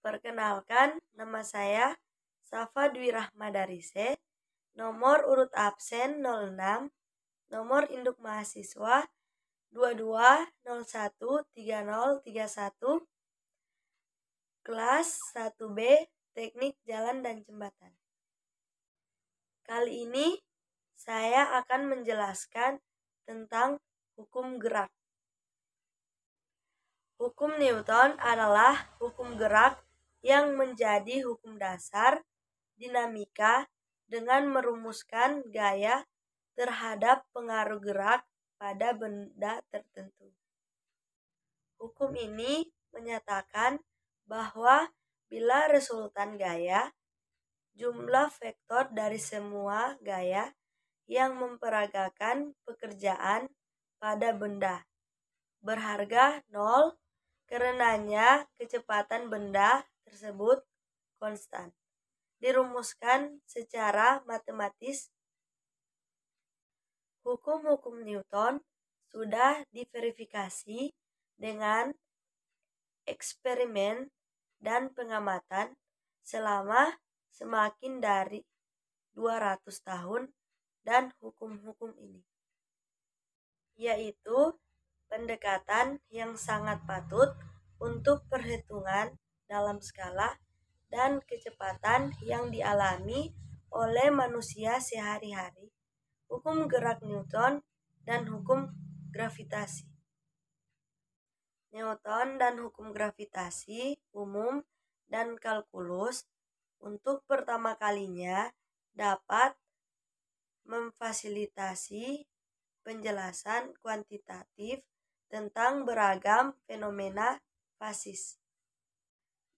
Perkenalkan, nama saya Safa Dwi Rahmadarise, nomor urut absen 06, nomor induk mahasiswa 22013031, kelas 1B, Teknik Jalan dan Jembatan. Kali ini saya akan menjelaskan tentang hukum gerak. Hukum Newton adalah hukum gerak yang menjadi hukum dasar dinamika dengan merumuskan gaya terhadap pengaruh gerak pada benda tertentu. Hukum ini menyatakan bahwa bila resultan gaya, jumlah vektor dari semua gaya yang memperagakan pekerjaan pada benda berharga 0, karenanya kecepatan benda tersebut konstan. Dirumuskan secara matematis. Hukum-hukum Newton sudah diverifikasi dengan eksperimen dan pengamatan selama semakin dari 200 tahun, dan hukum-hukum ini yaitu pendekatan yang sangat patut untuk perhitungan dalam skala dan kecepatan yang dialami oleh manusia sehari-hari, hukum gerak Newton, dan hukum gravitasi. Newton dan hukum gravitasi umum dan kalkulus untuk pertama kalinya dapat memfasilitasi penjelasan kuantitatif tentang beragam fenomena fasis.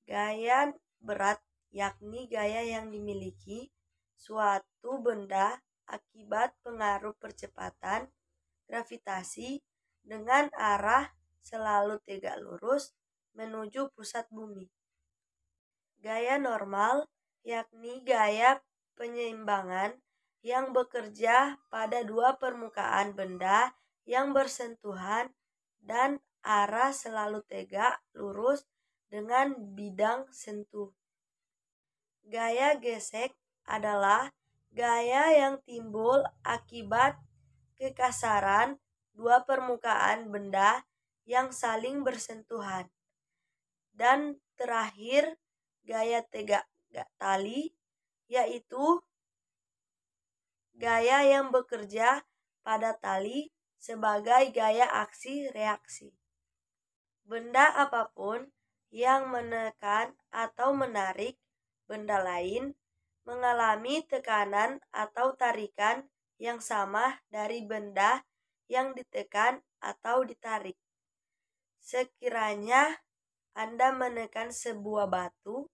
Gaya berat yakni gaya yang dimiliki suatu benda akibat pengaruh percepatan gravitasi dengan arah selalu tegak lurus menuju pusat bumi. Gaya normal yakni gaya penyeimbangan yang bekerja pada dua permukaan benda yang bersentuhan dan arah selalu tegak lurus dengan bidang sentuh. Gaya gesek adalah gaya yang timbul akibat kekasaran dua permukaan benda yang saling bersentuhan. Dan terakhir, gaya tegak tali, yaitu gaya yang bekerja pada tali sebagai gaya aksi-reaksi. Benda apapun yang menekan atau menarik benda lain mengalami tekanan atau tarikan yang sama dari benda yang ditekan atau ditarik. Sekiranya Anda menekan sebuah batu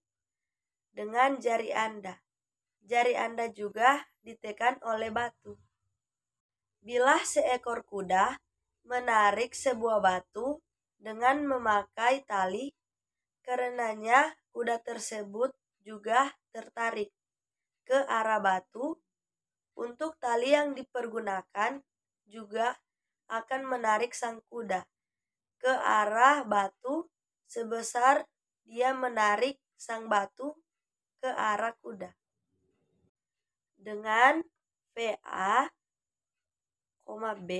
dengan jari Anda juga ditekan oleh batu. Bila seekor kuda menarik sebuah batu dengan memakai tali, karenanya kuda tersebut juga tertarik ke arah batu. Untuk tali yang dipergunakan juga akan menarik sang kuda ke arah batu sebesar dia menarik sang batu ke arah kuda. Dengan VA, B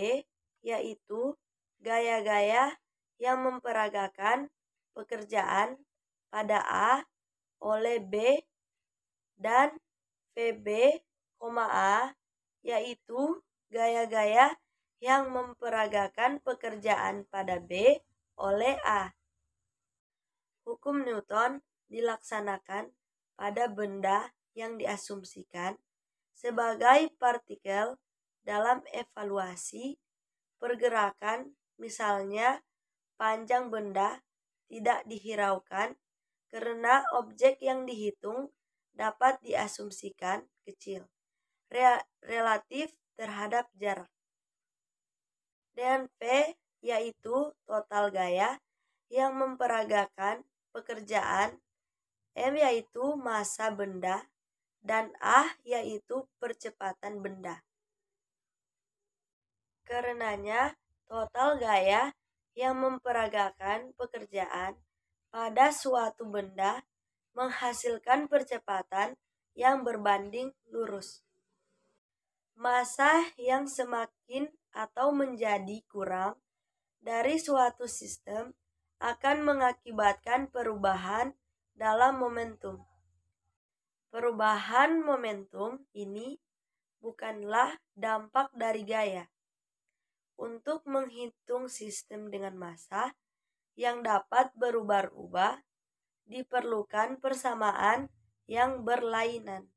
yaitu gaya-gaya yang memperagakan pekerjaan pada A oleh B, dan VB, A yaitu gaya-gaya yang memperagakan pekerjaan pada B oleh A. Hukum Newton dilaksanakan pada benda yang diasumsikan sebagai partikel dalam evaluasi pergerakan, misalnya panjang benda tidak dihiraukan karena objek yang dihitung dapat diasumsikan kecil relatif terhadap jarak. Dan P yaitu total gaya yang memperagakan pekerjaan, M yaitu massa benda, dan A yaitu percepatan benda. Karenanya total gaya yang memperagakan pekerjaan pada suatu benda menghasilkan percepatan yang berbanding lurus. Massa yang semakin atau menjadi kurang dari suatu sistem akan mengakibatkan perubahan dalam momentum. Perubahan momentum ini bukanlah dampak dari gaya. Untuk menghitung sistem dengan massa yang dapat berubah-ubah, diperlukan persamaan yang berlainan.